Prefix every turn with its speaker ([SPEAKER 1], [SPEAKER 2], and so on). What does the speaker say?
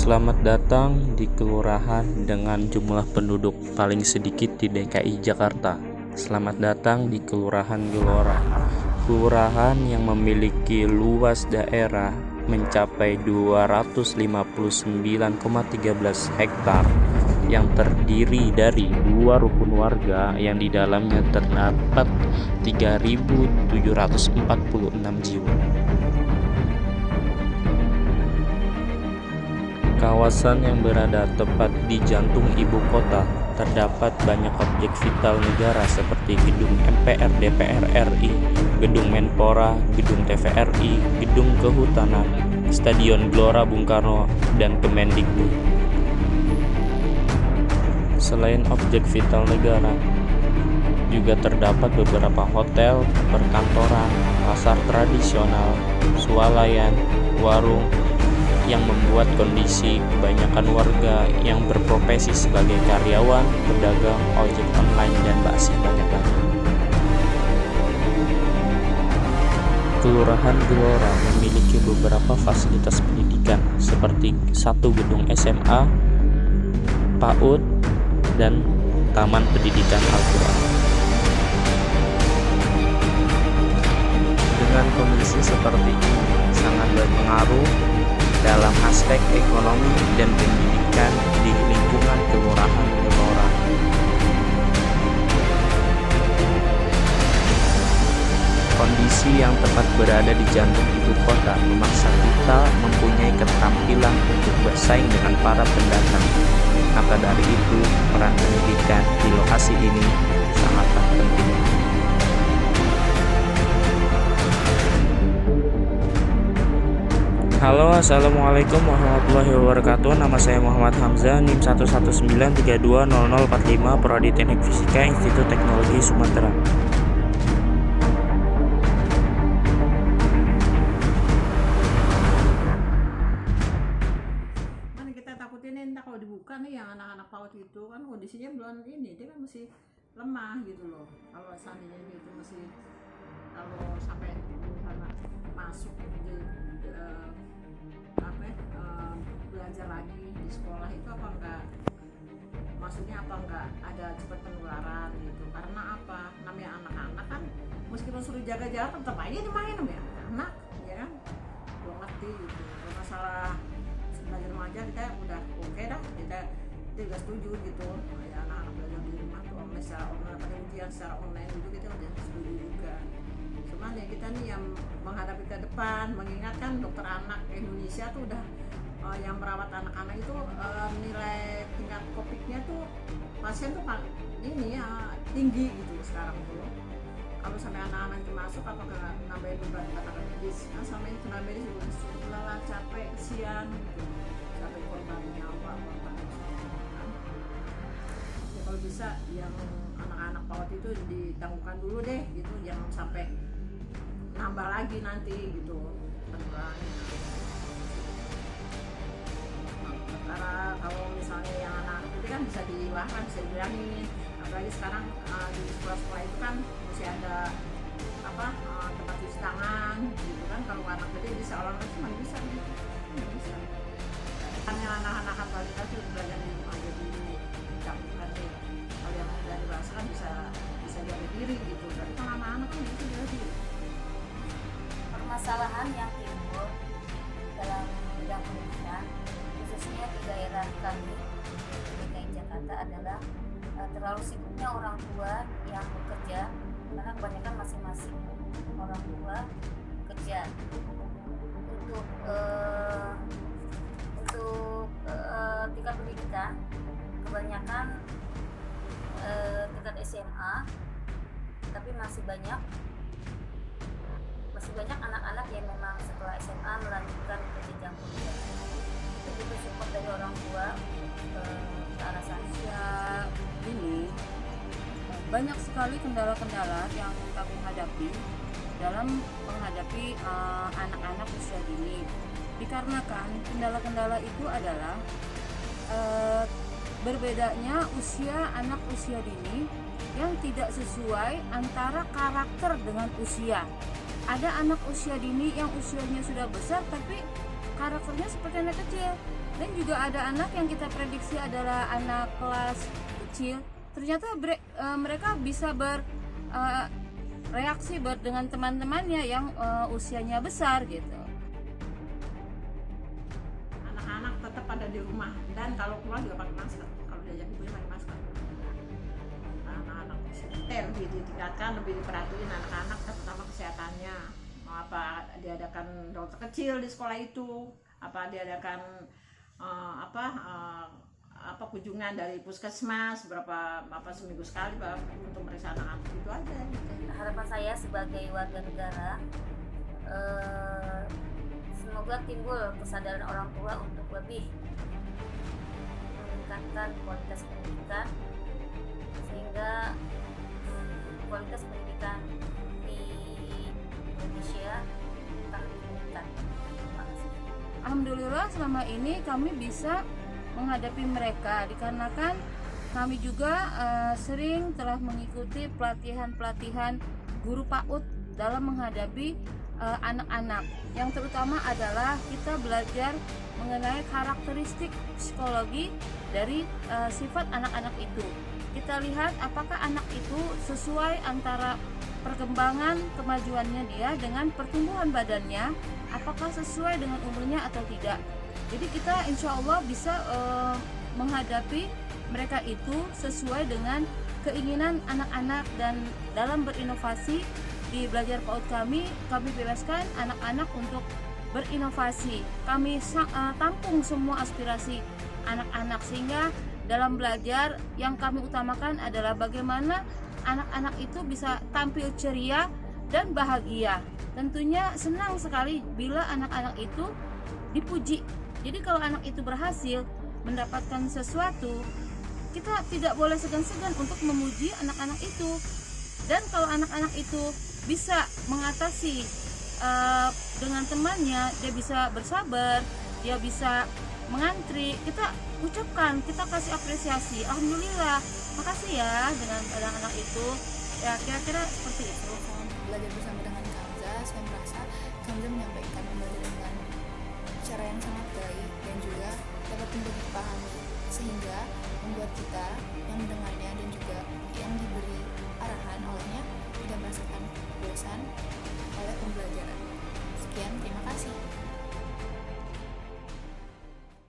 [SPEAKER 1] Selamat datang di kelurahan dengan jumlah penduduk paling sedikit di DKI Jakarta. Selamat datang di Kelurahan Gelora. Kelurahan yang memiliki luas daerah mencapai 259,13 hektar yang terdiri dari 2 rukun warga yang di dalamnya terdapat 3.746 jiwa. Kawasan yang berada tepat di jantung ibu kota, terdapat banyak objek vital negara seperti gedung MPR DPR RI, gedung Menpora, gedung TVRI, gedung Kehutanan, Stadion Gelora Bung Karno, dan Kemendikbud. Selain objek vital negara, juga terdapat beberapa hotel, perkantoran, pasar tradisional, swalayan, warung, yang membuat kondisi kebanyakan warga yang berprofesi sebagai karyawan, pedagang, ojek online, dan masih banyak lagi. Kelurahan Gelora memiliki beberapa fasilitas pendidikan seperti 1 gedung SMA, PAUD, dan Taman Pendidikan Al-Quran. Dengan kondisi seperti ini sangat berpengaruh dalam aspek ekonomi dan pendidikan di lingkungan Kelurahan Gelora. Kondisi yang tepat berada di jantung ibu kota memaksa kita mempunyai keterampilan untuk bersaing dengan para pendatang. Maka dari itu, peran pendidikan di lokasi ini sangatlah penting. Halo, assalamualaikum warahmatullahi wabarakatuh. Nama saya Muhammad Hamzah, NIM 119320045, Prodi Teknik Fisika, Institut Teknologi Sumatera.
[SPEAKER 2] Mana kita takutin entah kalau dibuka nih yang anak-anak PAUD itu kan kondisinya belum ini, dia kan masih lemah gitu loh. Kalau seandainya itu masih, kalau sampai misalnya masuk di belajar lagi di sekolah itu apa enggak, maksudnya apa enggak ada cepat penularan gitu. Karena apa, namanya anak-anak kan meskipun suruh jaga jarak tetap aja dimain ya anak, ya kan, gue ngerti gitu. Kalau masalah belajar mengajar kita udah oke dah, kita juga setuju gitu ya, anak-anak belajar di rumah tuh online, secara online, pada ujian secara online gitu kita udah setuju juga. Cuman ya kita nih yang menghadapi ke depan, mengingatkan dokter anak Indonesia tuh udah yang merawat anak-anak itu nilai tingkat COVID-nya tuh pasien tuh ini ya tinggi gitu sekarang tuh. Kalau sampai anak-anak itu masuk apakah nambahin beban tenaga medis? Nah, sama itu tenaga medis juga lelah, capek, kesian gitu, sampai korban nyawa, korban kan. Ya kalau bisa yang anak-anak PAUD itu ditangguhkan dulu deh gitu, jangan sampai nambah lagi nanti gitu penularannya. Karena kalau misalnya yang anak-anak itu kan bisa diwahkan, bisa dibilangin, apalagi sekarang di sekolah-sekolah itu kan masih ada tempat cuci tangan gitu kan. Kalau anak gede bisa, olahraga cuma bisa gitu, nggak bisa. Hanya anak-anak balita itu belajar di rumah aja dulu, campurkan deh. Kalau yang udah dewasa kan bisa jaga diri gitu. Tapi kalau anak-anak kan bisa jaga diri.
[SPEAKER 3] Permasalahan yang timbul dalam bidang pendidikan khususnya di daerah kami di DKI Jakarta adalah terlalu sibuknya orang tua yang bekerja, karena kebanyakan masing-masing orang tua bekerja untuk tingkat pendidikan. Kebanyakan tingkat SMA, tapi masih banyak anak-anak yang memang setelah SMA melanjutkan ke jenjang kuliah. Itu butuh support dari orang tua ke arah sana.
[SPEAKER 4] Ya, ini banyak sekali kendala-kendala yang kami hadapi dalam menghadapi anak-anak usia dini. Dikarenakan kendala-kendala itu adalah berbedanya usia anak usia dini yang tidak sesuai antara karakter dengan usia. Ada anak usia dini yang usianya sudah besar tapi karakternya seperti anak kecil. Dan juga ada anak yang kita prediksi adalah anak kelas kecil, ternyata mereka bisa bereaksi dengan teman-temannya yang usianya besar gitu.
[SPEAKER 2] Anak-anak tetap ada di rumah dan kalau keluar juga pakai masker. Kalau diajak ibunya pakai masker. Anak-anak lebih ditingkatkan, lebih diperhatiin anak-anak terutama kesehatannya. Mau apa diadakan dokter kecil di sekolah itu, apa diadakan kunjungan dari puskesmas berapa seminggu sekali untuk meriksa anak-anak itu aja gitu.
[SPEAKER 3] Harapan saya sebagai warga negara, semoga timbul kesadaran orang tua untuk lebih meningkatkan kualitas pendidikan sehingga kualitas pendidikan di Indonesia akan meningkat. Terima kasih.
[SPEAKER 4] Alhamdulillah selama ini kami bisa menghadapi mereka dikarenakan kami juga sering telah mengikuti pelatihan-pelatihan guru PAUD dalam menghadapi anak-anak. Yang terutama adalah kita belajar mengenai karakteristik psikologi dari sifat anak-anak itu. Kita lihat apakah anak itu sesuai antara perkembangan kemajuannya dia dengan pertumbuhan badannya, apakah sesuai dengan umurnya atau tidak. Jadi kita insya Allah bisa menghadapi mereka itu sesuai dengan keinginan anak-anak, dan dalam berinovasi di Belajar PAUD kami bebaskan anak-anak untuk berinovasi. Kami tampung semua aspirasi anak-anak sehingga dalam belajar yang kami utamakan adalah bagaimana anak-anak itu bisa tampil ceria dan bahagia. Tentunya senang sekali bila anak-anak itu dipuji. Jadi kalau anak itu berhasil mendapatkan sesuatu, kita tidak boleh segan-segan untuk memuji anak-anak itu. Dan kalau anak-anak itu bisa mengatasi dengan temannya, dia bisa bersabar, dia bisa mengantri, kita ucapkan, kita kasih apresiasi. Alhamdulillah, makasih ya dengan anak-anak itu. Ya kira-kira seperti itu.
[SPEAKER 5] Belajar bersama dengan Kamza, saya merasa Kamza menyampaikan pembelajaran dengan cara yang sangat baik dan juga dapat mudah dipahami, sehingga membuat kita yang mendengarnya dan juga yang diberi arahan olehnya tidak merasakan bosan oleh pembelajaran. Sekian, terima kasih.